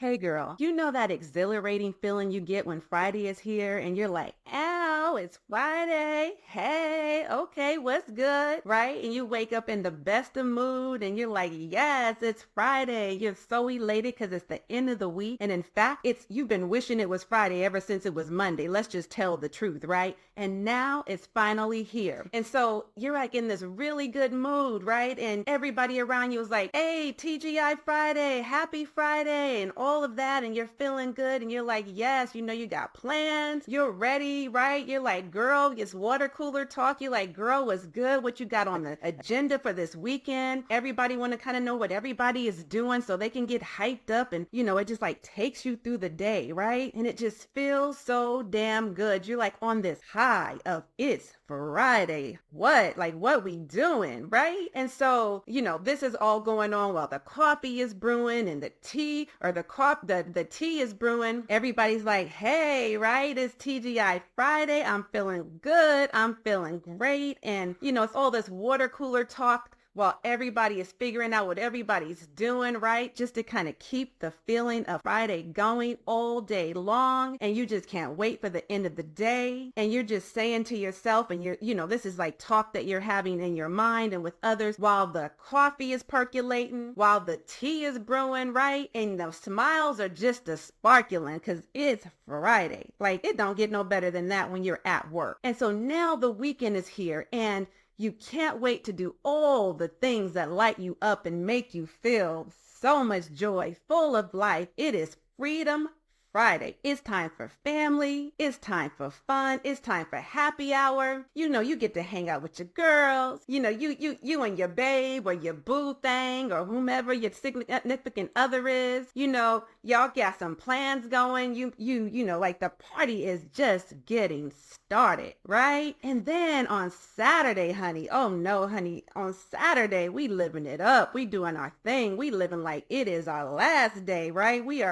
Hey girl, you know that exhilarating feeling you get when Friday is here and you're like, ow, it's Friday. Hey, okay, what's good? Right? And you wake up in the best of mood and you're like, yes, it's Friday. You're so elated because it's the end of the week. And in fact, you've been wishing it was Friday ever since it was Monday. Let's just tell the truth, right? And now it's finally here. And so you're like in this really good mood, right? And everybody around you is like, hey, TGI Friday, happy Friday, and all of that. And you're feeling good. And you're like, yes, you know, you got plans. You're ready, right? You're like, girl, it's water cooler talk. You're like, girl, what's good? What you got on the agenda for this weekend? Everybody want to kind of know what everybody is doing so they can get hyped up. And, you know, it just like takes you through the day, right? And it just feels so damn good. You're like on this high of it's Friday. What we doing, right? And so, you know, this is all going on while the coffee is brewing and the tea tea is brewing. Everybody's like, hey, right? It's TGI Friday. I'm feeling good. I'm feeling great. And, you know, it's all this water cooler talk while everybody is figuring out what everybody's doing, right? Just to kind of keep the feeling of Friday going all day long. And you just can't wait for the end of the day. And you're just saying to yourself, and this is like talk that you're having in your mind and with others while the coffee is percolating, while the tea is brewing, right? And the smiles are just a sparkling because it's Friday. Like, it don't get no better than that when you're at work. And so now the weekend is here and you can't wait to do all the things that light you up and make you feel so much joy, full of life. It is Freedom Friday. It's time for family. It's time for fun. It's time for happy hour. You know, you get to hang out with your girls. You know, you and your babe or your boo thing or whomever your significant other is. You know, y'all got some plans going. You know, like the party is just getting started, right? And then on Saturday, honey, oh no, honey, on Saturday, we living it up. We doing our thing. We living like it is our last day, right? We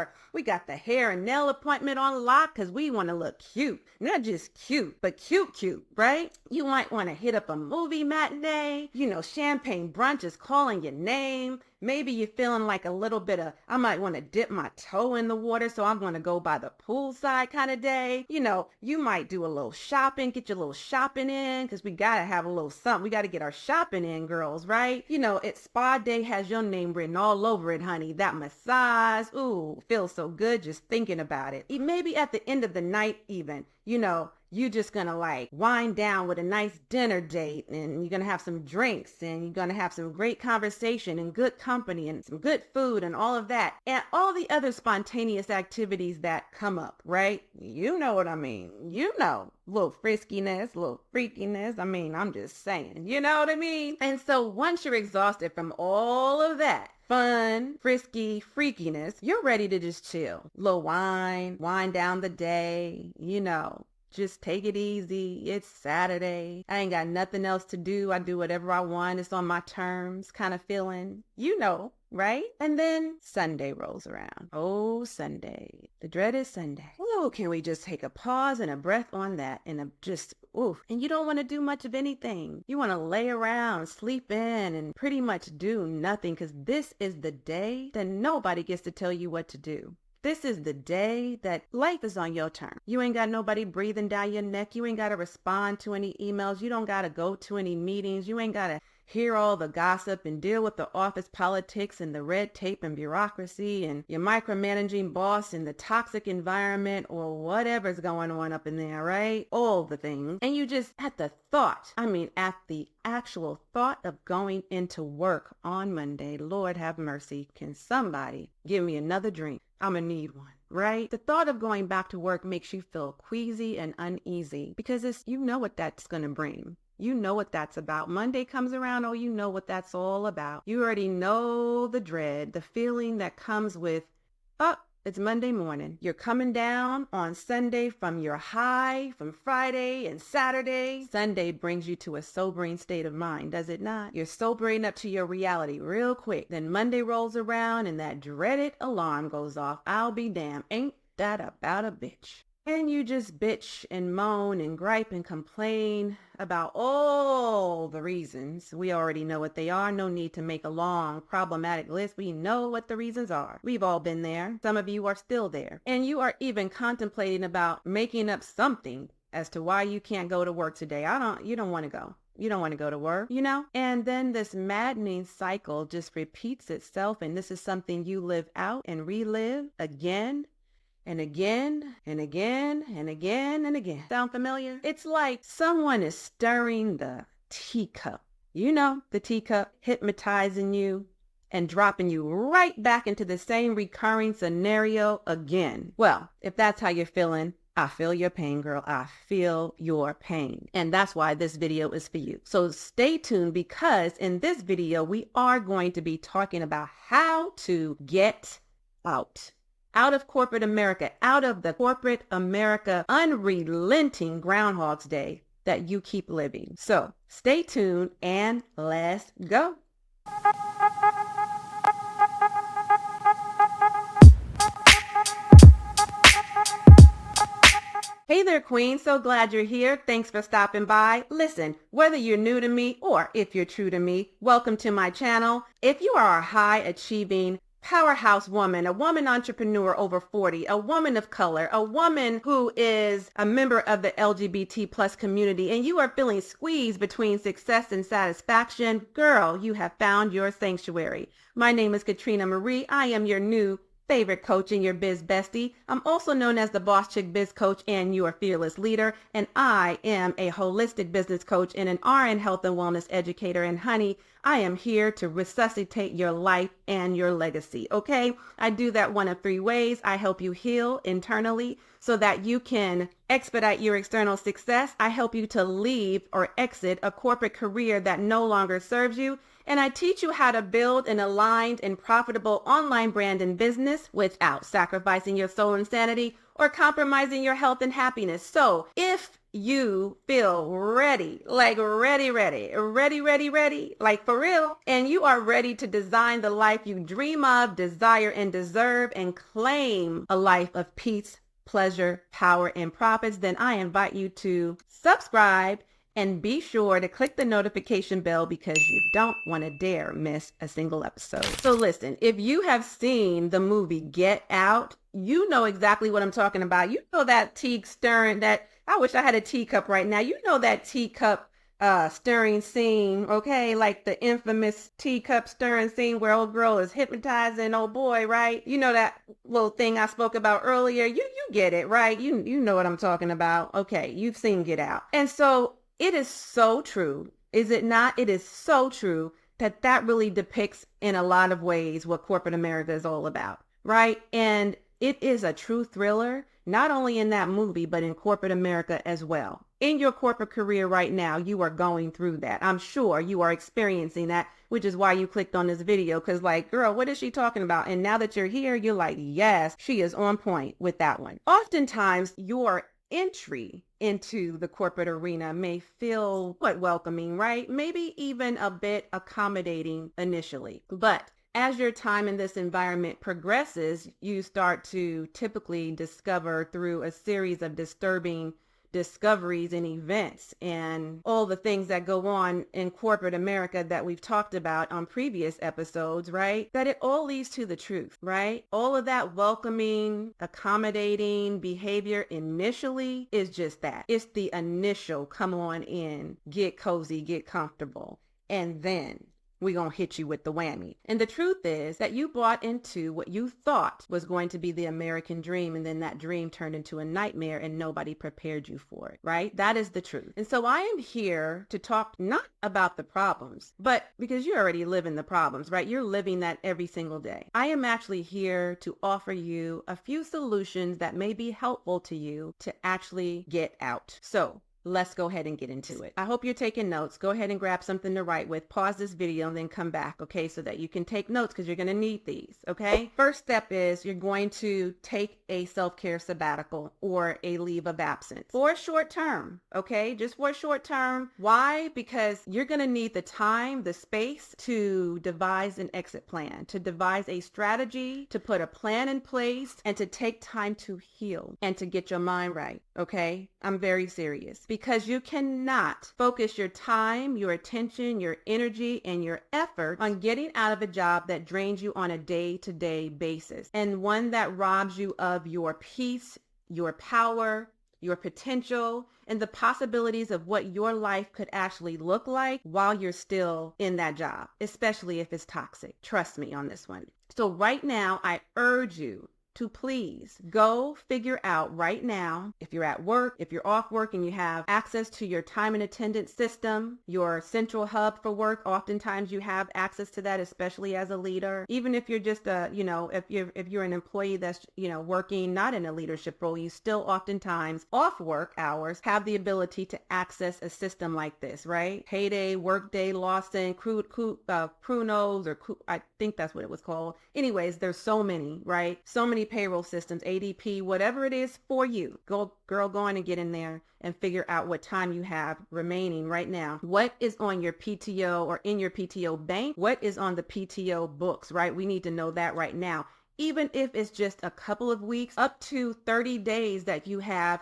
got the hair and nail appointment on lock because we want to look cute. Not just cute, but cute, right? You might want to hit up a movie matinee. You know, champagne brunch is calling your name. Maybe you're feeling like a little bit of, I might want to dip my toe in the water, so I'm going to go by the poolside kind of day. You know, you might do a little shopping, get your little shopping in, because we got to have a little something. We got to get our shopping in, girls, right? You know, spa day has your name written all over it, honey. That massage, ooh, feels so good just thinking about it. Maybe at the end of the night even, you know, you just gonna like wind down with a nice dinner date and you're gonna have some drinks and you're gonna have some great conversation and good company and some good food and all of that and all the other spontaneous activities that come up, right? You know what I mean. You know, little friskiness, little freakiness. I mean, I'm just saying, you know what I mean? And so once you're exhausted from all of that fun, frisky, freakiness, you're ready to just chill. Little wind down the day, you know. Just take it easy. It's Saturday. I ain't got nothing else to do. I do whatever I want. It's on my terms kind of feeling, you know, right? And then Sunday rolls around. Oh, Sunday. The dreaded Sunday. Oh, can we just take a pause and a breath on that and and you don't want to do much of anything. You want to lay around, sleep in, and pretty much do nothing because this is the day that nobody gets to tell you what to do. This is the day that life is on your terms. You ain't got nobody breathing down your neck. You ain't got to respond to any emails. You don't got to go to any meetings. You ain't got to hear all the gossip and deal with the office politics and the red tape and bureaucracy and your micromanaging boss and the toxic environment or whatever's going on up in there, right? All the things. And you just, at the actual thought of going into work on Monday, Lord have mercy, can somebody give me another drink? I'm gonna need one, right? The thought of going back to work makes you feel queasy and uneasy because you know what that's gonna bring. You know what that's about. Monday comes around, oh, you know what that's all about. You already know the dread, the feeling that comes with, oh, it's Monday morning. You're coming down on Sunday from your high from Friday and Saturday. Sunday brings you to a sobering state of mind, does it not? You're sobering up to your reality real quick. Then Monday rolls around and that dreaded alarm goes off. I'll be damned. Ain't that about a bitch? And you just bitch and moan and gripe and complain about all the reasons. We already know what they are. No need to make a long problematic list. We know what the reasons are. We've all been there. Some of you are still there. And you are even contemplating about making up something as to why you can't go to work today. You don't want to go. You don't want to go to work, you know? And then this maddening cycle just repeats itself. And this is something you live out and relive again and again and again and again and again. Sound familiar? It's like someone is stirring the teacup. You know, the teacup, hypnotizing you and dropping you right back into the same recurring scenario again. Well, if that's how you're feeling, I feel your pain, girl. I feel your pain. And that's why this video is for you. So stay tuned, because in this video, we are going to be talking about how to get out of corporate America, out of the corporate America unrelenting Groundhog's Day that you keep living. So stay tuned and let's go. Hey there, Queen. So glad you're here. Thanks for stopping by. Listen, whether you're new to me or if you're true to me, welcome to my channel. If you are a high-achieving powerhouse woman, a woman entrepreneur over 40, a woman of color, a woman who is a member of the LGBT plus community, and you are feeling squeezed between success and satisfaction, girl, you have found your sanctuary. My name is Katrina Marie. I am your new favorite coach and your biz bestie. I'm also known as the Boss Chick Biz Coach and your fearless leader. And I am a holistic business coach and an RN health and wellness educator. And honey, I am here to resuscitate your life and your legacy. Okay. I do that one of three ways. I help you heal internally so that you can expedite your external success. I help you to leave or exit a corporate career that no longer serves you. And I teach you how to build an aligned and profitable online brand and business without sacrificing your soul and sanity or compromising your health and happiness. So if you feel ready, like ready, like for real, and you are ready to design the life you dream of, desire, and deserve, and claim a life of peace, pleasure, power, and profits, then I invite you to subscribe and be sure to click the notification bell, because you don't want to dare miss a single episode. So listen, if you have seen the movie Get Out, you know exactly what I'm talking about. You know that tea stirring, that, I wish I had a teacup right now. You know that teacup stirring scene, okay? Like the infamous teacup stirring scene where old girl is hypnotizing old boy, right? You know that little thing I spoke about earlier. You get it, right? You know what I'm talking about. Okay, you've seen Get Out. And so it is so true, is it not? It is so true that really depicts in a lot of ways what corporate America is all about, right? And it is a true thriller, not only in that movie, but in corporate America as well. In your corporate career right now, you are going through that. I'm sure you are experiencing that, which is why you clicked on this video, because like, girl, what is she talking about? And now that you're here, you're like, yes, she is on point with that one. Oftentimes, your entry into the corporate arena may feel quite welcoming, right? Maybe even a bit accommodating initially. But as your time in this environment progresses, you start to typically discover through a series of disturbing discoveries and events and all the things that go on in corporate America that we've talked about on previous episodes, right? That it all leads to the truth, right? All of that welcoming, accommodating behavior initially is just that. It's the initial come on in, get cozy, get comfortable, and then we're going to hit you with the whammy. And the truth is that you bought into what you thought was going to be the American dream, and then that dream turned into a nightmare and nobody prepared you for it, right? That is the truth. And so I am here to talk not about the problems, but because you already live in the problems, right? You're living that every single day. I am actually here to offer you a few solutions that may be helpful to you to actually get out. So let's go ahead and get into it. I hope you're taking notes. Go ahead and grab something to write with. Pause this video and then come back, okay, so that you can take notes because you're going to need these, okay? First step is you're going to take a self-care sabbatical or a leave of absence for a short term, okay? Just for a short term. Why? Because you're going to need the time, the space to devise an exit plan, to devise a strategy, to put a plan in place, and to take time to heal and to get your mind right, okay? I'm very serious because you cannot focus your time, your attention, your energy, and your effort on getting out of a job that drains you on a day-to-day basis and one that robs you of your peace, your power, your potential, and the possibilities of what your life could actually look like while you're still in that job, especially if it's toxic. Trust me on this one. So right now, I urge you to please go figure out right now, if you're at work, if you're off work and you have access to your time and attendance system, your central hub for work, oftentimes you have access to that, especially as a leader. Even if you're just if you're an employee that's, working not in a leadership role, you still oftentimes off work hours have the ability to access a system like this, right? Payday, Workday, Lawson, Prunos, I think that's what it was called. Anyways, there's so many, right? So many payroll systems, ADP, whatever it is for you. Go on and get in there and figure out what time you have remaining right now. What is on your PTO or in your PTO bank? What is on the PTO books, right? We need to know that right now. Even if it's just a couple of weeks, up to 30 days that you have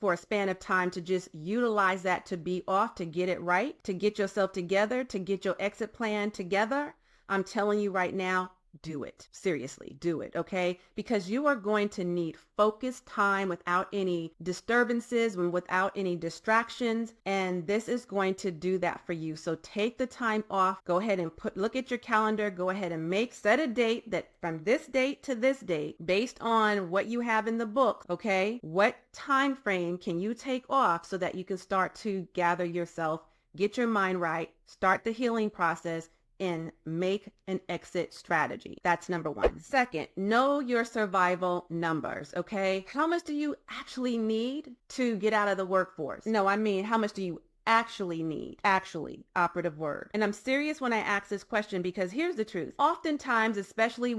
for a span of time to just utilize that to be off, to get it right, to get yourself together, to get your exit plan together. I'm telling you right now, do it. Seriously, do it, okay? Because you are going to need focused time without any disturbances and without any distractions, and this is going to do that for you. So take the time off. Go ahead and look at your calendar. Go ahead and set a date that from this date to this date, based on what you have in the book, okay? What time frame can you take off so that you can start to gather yourself, get your mind right, start the healing process, and make an exit strategy. That's number one. Second, know your survival numbers, okay? How much do you actually need to get out of the workforce? No, I mean, how much do you actually need? Actually, operative word. And I'm serious when I ask this question because here's the truth. Oftentimes, especially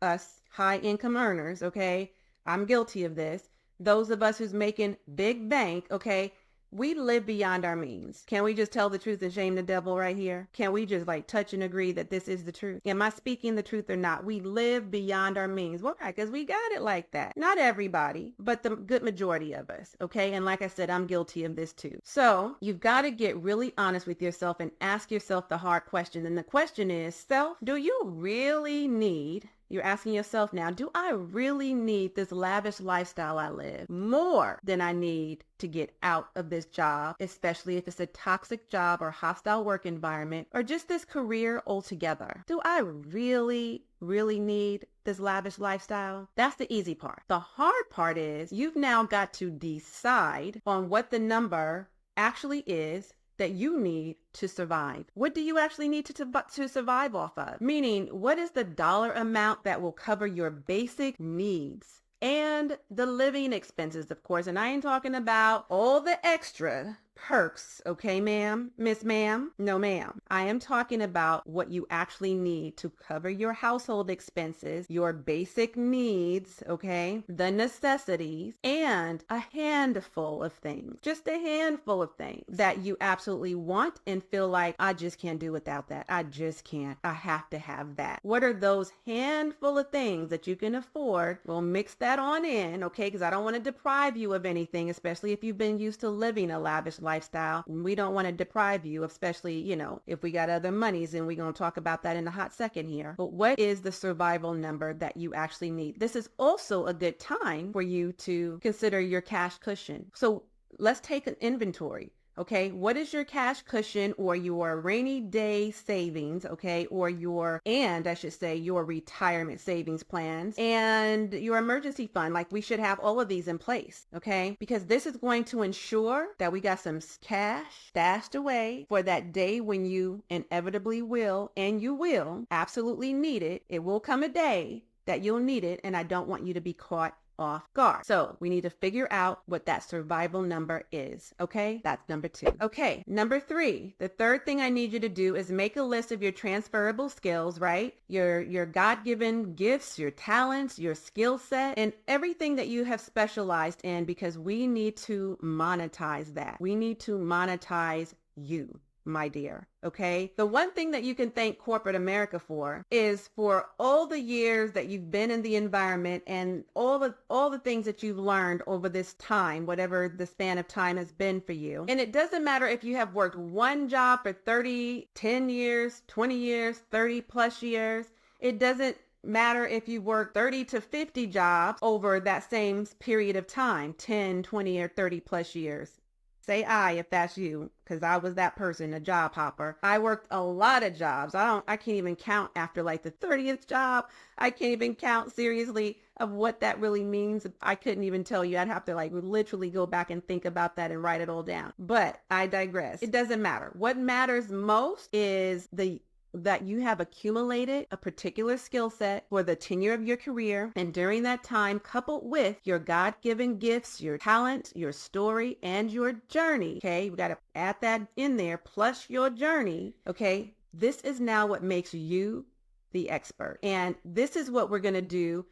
us high income earners, okay? I'm guilty of this. Those of us who's making big bank, okay? We live beyond our means. Can we just tell the truth and shame the devil right here? Can we just touch and agree that this is the truth? Am I speaking the truth or not? We live beyond our means. Why? Because we got it like that. Not everybody, but the good majority of us. Okay. And like I said, I'm guilty of this too. So you've got to get really honest with yourself and ask yourself the hard question. And the question is, self, do you really need... You're asking yourself now, do I really need this lavish lifestyle I live more than I need to get out of this job, especially if it's a toxic job or hostile work environment or just this career altogether? Do I really need this lavish lifestyle? That's the easy part. The hard part is you've now got to decide on what the number actually is that you need to survive. What do you actually need to survive off of? Meaning, what is the dollar amount that will cover your basic needs and the living expenses, of course? And I ain't talking about all the extra perks, okay, ma'am? Miss ma'am? No, ma'am. I am talking about what you actually need to cover your household expenses, your basic needs, okay, the necessities, and a handful of things, just a handful of things that you absolutely want and feel like, I just can't do without that. I just can't. I have to have that. What are those handful of things that you can afford? We'll mix that on in, okay, because I don't want to deprive you of anything, especially if you've been used to living a lavish lifestyle. We don't want to deprive you, especially, if we got other monies, and we're going to talk about that in a hot second here. But what is the survival number that you actually need? This is also a good time for you to consider your cash cushion. So let's take an inventory. Okay, what is your cash cushion or your rainy day savings, okay, or your retirement savings plans and your emergency fund? Like, we should have all of these in place, okay, because this is going to ensure that we got some cash stashed away for that day when you inevitably will, and you will absolutely need it. It will come a day that you'll need it, and I don't want you to be caught off guard. So we need to figure out what that survival number is. Okay, that's number 2. Okay, number 3, the third thing I need you to do is make a list of your transferable skills, right? Your God-given gifts, your talents, your skill set, and everything that you have specialized in, because we need to monetize that. We need to monetize you, my dear. Okay. The one thing that you can thank corporate America for is for all the years that you've been in the environment and all the things that you've learned over this time, whatever the span of time has been for you. And it doesn't matter if you have worked one job for 30, 10 years, 20 years, 30 plus years. It doesn't matter if you work 30 to 50 jobs over that same period of time, 10, 20, or 30 plus years. Say I if that's you, because I was that person, a job hopper. I worked a lot of jobs. I can't even count after like the 30th job. I can't even count seriously of what that really means. I couldn't even tell you. I'd have to like literally go back and think about that and write it all down. But I digress. It doesn't matter. What matters most is that you have accumulated a particular skill set for the tenure of your career. And during that time, coupled with your God-given gifts, your talent, your story, and your journey. Okay. We got to add that in there, plus your journey. Okay. This is now what makes you the expert. And this is what we're going to do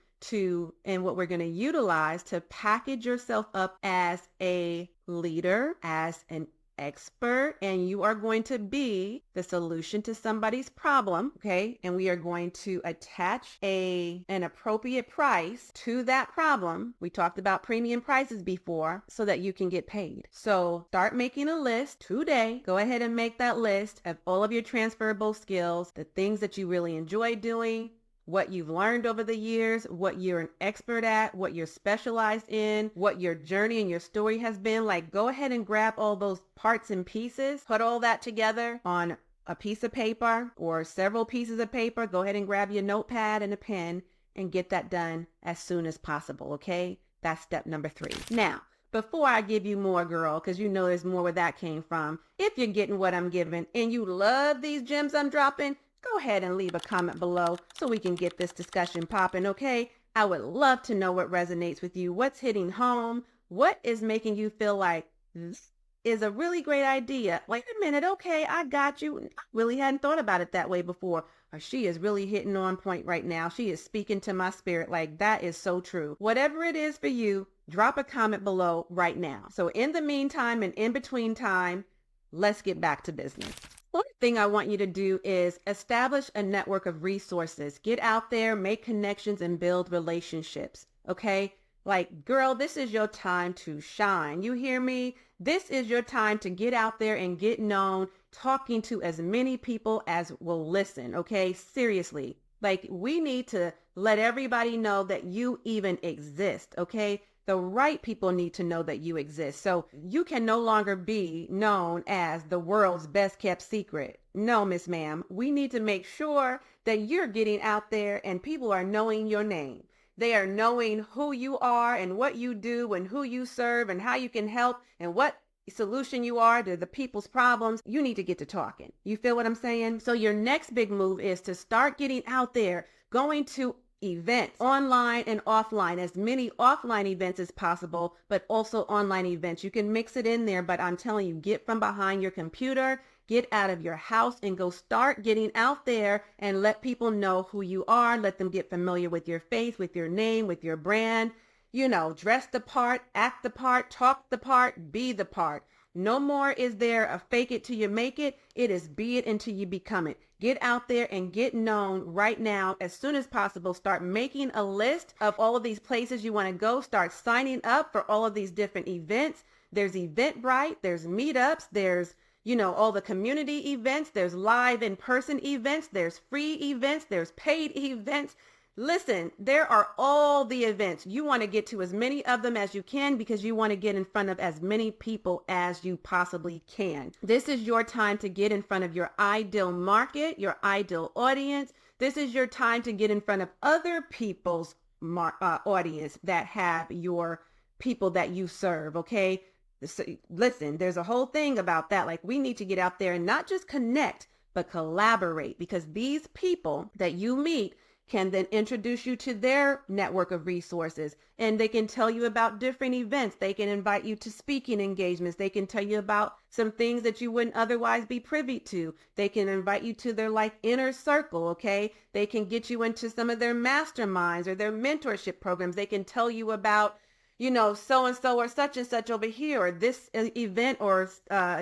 and what we're going to utilize to package yourself up as a leader, as an expert, and you are going to be the solution to somebody's problem. Okay. And we are going to attach an appropriate price to that problem. We talked about premium prices before so that you can get paid. So start making a list today. Go ahead and make that list of all of your transferable skills, the things that you really enjoy doing, what you've learned over the years, what you're an expert at, what you're specialized in, what your journey and your story has been. Like, go ahead and grab all those parts and pieces, put all that together on a piece of paper or several pieces of paper. Go ahead and grab your notepad and a pen and get that done as soon as possible. Okay. That's step number 3. Now, before I give you more, girl, because you know there's more where that came from. If you're getting what I'm giving and you love these gems I'm dropping, go ahead and leave a comment below so we can get this discussion popping, okay? I would love to know what resonates with you, what's hitting home, what is making you feel like this is a really great idea. Wait a minute, okay, I got you. I really hadn't thought about it that way before. Or she is really hitting on point right now. She is speaking to my spirit. Like, that is so true. Whatever it is for you, drop a comment below right now. So in the meantime and in between time, let's get back to business. One thing I want you to do is establish a network of resources. Get out there, make connections, and build relationships. Okay? Like, girl, this is your time to shine. You hear me? This is your time to get out there and get known, talking to as many people as will listen. Okay? Seriously. Like, we need to let everybody know that you even exist. Okay? The right people need to know that you exist. So you can no longer be known as the world's best kept secret. No, Miss Ma'am, we need to make sure that you're getting out there and people are knowing your name. They are knowing who you are and what you do and who you serve and how you can help and what solution you are to the people's problems. You need to get to talking. You feel what I'm saying? So your next big move is to start getting out there, going to events, online and offline, as many offline events as possible, but also online events. You can mix it in there, but I'm telling you, get from behind your computer, get out of your house and go start getting out there and let people know who you are. Let them get familiar with your face, with your name, with your brand. You know, dress the part, act the part, talk the part, be the part. No more is there a fake it till you make it. It is be it until you become it. Get out there and get known right now as soon as possible. Start making a list of all of these places you want to go. Start signing up for all of these different events. There's Eventbrite, there's meetups, there's, you know, all the community events, there's live in-person events, there's free events, there's paid events. Listen, there are all the events. You want to get to as many of them as you can because you want to get in front of as many people as you possibly can. This is your time to get in front of your ideal market, your ideal audience. This is your time to get in front of other people's audience that have your people that you serve, okay? So, listen, there's a whole thing about that. Like, we need to get out there and not just connect, but collaborate, because these people that you meet can then introduce you to their network of resources, and they can tell you about different events. They can invite you to speaking engagements. They can tell you about some things that you wouldn't otherwise be privy to. They can invite you to their like inner circle, okay? They can get you into some of their masterminds or their mentorship programs. They can tell you about, you know, so-and-so or such and such over here, or this event or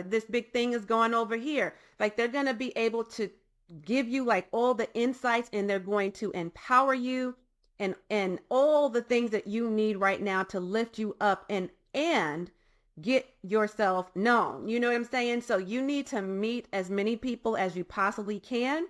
this big thing is going over here. Like, they're going to be able to give you like all the insights, and they're going to empower you and all the things that you need right now to lift you up and get yourself known. You know what I'm saying? So you need to meet as many people as you possibly can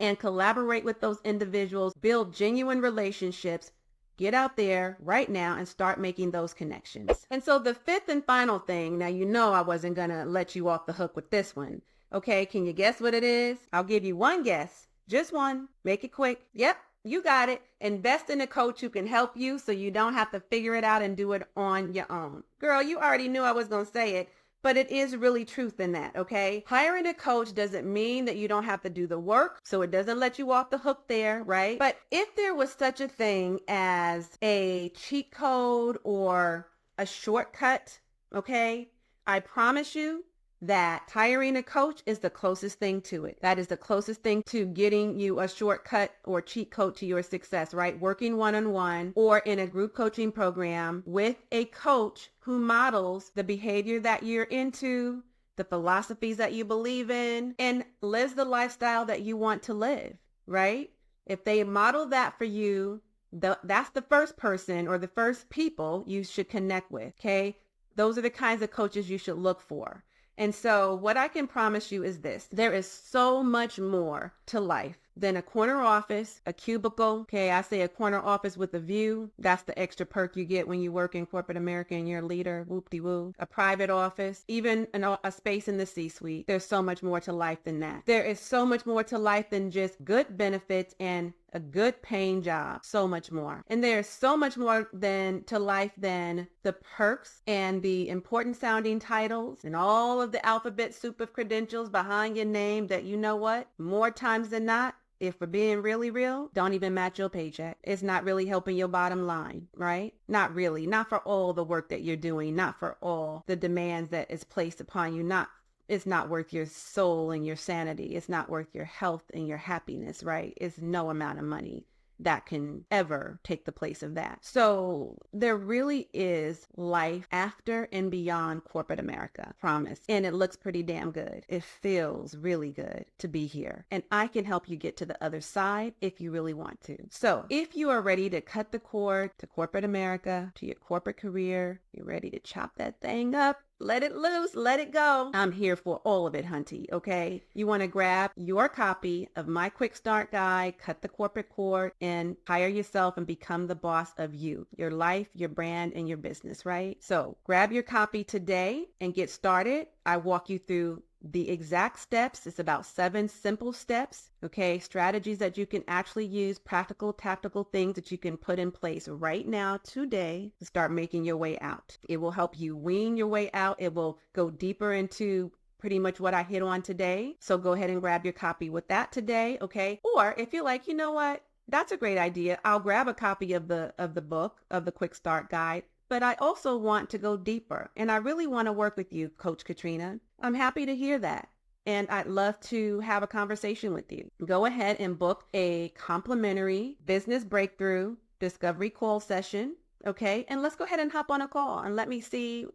and collaborate with those individuals, build genuine relationships. Get out there right now and start making those connections. And so the fifth and final thing, now you know I wasn't going to let you off the hook with this one. Okay, can you guess what it is? I'll give you one guess. Just one. Make it quick. Yep, you got it. Invest in a coach who can help you so you don't have to figure it out and do it on your own. Girl, you already knew I was going to say it, but it is really truth in that, okay? Hiring a coach doesn't mean that you don't have to do the work, so it doesn't let you off the hook there, right? But if there was such a thing as a cheat code or a shortcut, okay, I promise you that hiring a coach is the closest thing to it. That is the closest thing to getting you a shortcut or cheat code to your success, right? Working one-on-one or in a group coaching program with a coach who models the behavior that you're into, the philosophies that you believe in, and lives the lifestyle that you want to live, right? If they model that for you, that's the first person or the first people you should connect with, okay? Those are the kinds of coaches you should look for. And so what I can promise you is this: there is so much more to life than a corner office, a cubicle. Okay, I say a corner office with a view. That's the extra perk you get when you work in corporate America and you're a leader. Whoop-de-woo. A private office, even a space in the C-suite. There's so much more to life than that. There is so much more to life than just good benefits and a good paying job. So much more. And there's so much more to life than the perks and the important sounding titles and all of the alphabet soup of credentials behind your name that, you know what, more times than not, if we're being really real, don't even match your paycheck. It's not really helping your bottom line, right? Not really. Not for all the work that you're doing. Not for all the demands that is placed upon you. It's not worth your soul and your sanity. It's not worth your health and your happiness, right? It's no amount of money that can ever take the place of that. So there really is life after and beyond corporate America, promise. And it looks pretty damn good. It feels really good to be here. And I can help you get to the other side if you really want to. So if you are ready to cut the cord to corporate America, to your corporate career, you're ready to chop that thing up, let it loose, let it go, I'm here for all of it, hunty, okay? You want to grab your copy of my quick start guide, Cut the Corporate Cord, and hire yourself and become the boss of you, your life, your brand, and your business, right? So grab your copy today and get started. I walk you through the exact steps. It's about 7 simple steps, okay? Strategies that you can actually use, practical, tactical things that you can put in place right now, today, to start making your way out. It will help you wean your way out. It will go deeper into pretty much what I hit on today. So go ahead and grab your copy with that today, okay? Or if you're like, you know what, that's a great idea, I'll grab a copy of the book, of the Quick Start Guide, but I also want to go deeper, and I really want to work with you, Coach Katrina. I'm happy to hear that, and I'd love to have a conversation with you. Go ahead and book a complimentary business breakthrough discovery call session, okay? And let's go ahead and hop on a call and let me see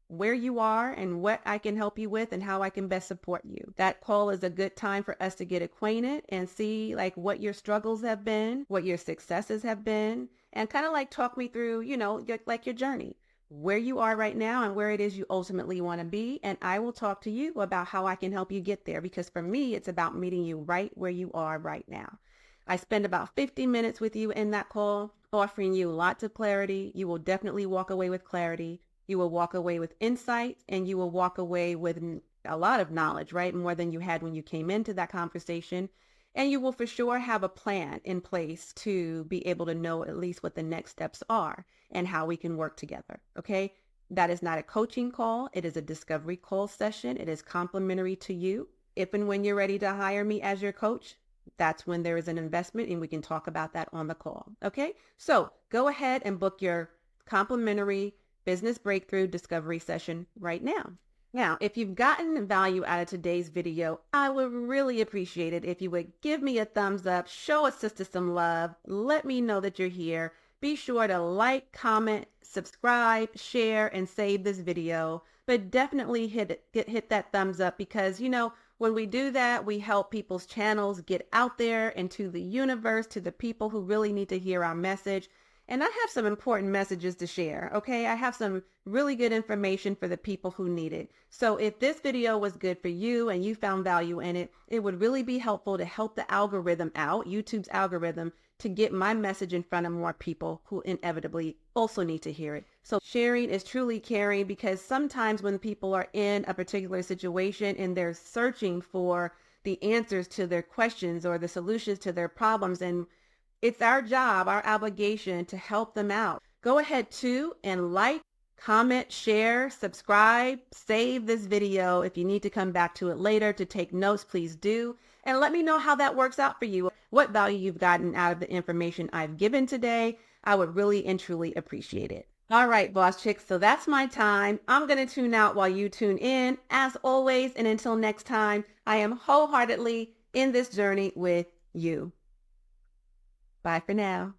where you are and what I can help you with and how I can best support you. That call is a good time for us to get acquainted and see like what your struggles have been, what your successes have been, and kind of like talk me through, you know, your journey, where you are right now and where it is you ultimately want to be. And I will talk to you about how I can help you get there, because for me, it's about meeting you right where you are right now. I spend about 50 minutes with you in that call, offering you lots of clarity. You will definitely walk away with clarity. You will walk away with insight, and you will walk away with a lot of knowledge, right? More than you had when you came into that conversation. And you will for sure have a plan in place to be able to know at least what the next steps are and how we can work together, okay? That is not a coaching call. It is a discovery call session. It is complimentary to you. If and when you're ready to hire me as your coach, that's when there is an investment and we can talk about that on the call. Okay. So go ahead and book your complimentary business breakthrough discovery session right now. Now, if you've gotten value out of today's video, I would really appreciate it if you would give me a thumbs up, show a sister some love, let me know that you're here. Be sure to like, comment, subscribe, share, and save this video. But definitely hit that thumbs up because, when we do that, we help people's channels get out there into the universe to the people who really need to hear our message. And I have some important messages to share, okay? I have some really good information for the people who need it. So if this video was good for you and you found value in it, it would really be helpful to help the algorithm out, YouTube's algorithm, to get my message in front of more people who inevitably also need to hear it. So sharing is truly caring because sometimes when people are in a particular situation and they're searching for the answers to their questions or the solutions to their problems, and it's our job, our obligation to help them out. Go ahead too and like, comment, share, subscribe, save this video. If you need to come back to it later to take notes, please do. And let me know how that works out for you, what value you've gotten out of the information I've given today. I would really and truly appreciate it. All right, boss chicks, so that's my time. I'm going to tune out while you tune in. As always, and until next time, I am wholeheartedly in this journey with you. Bye for now.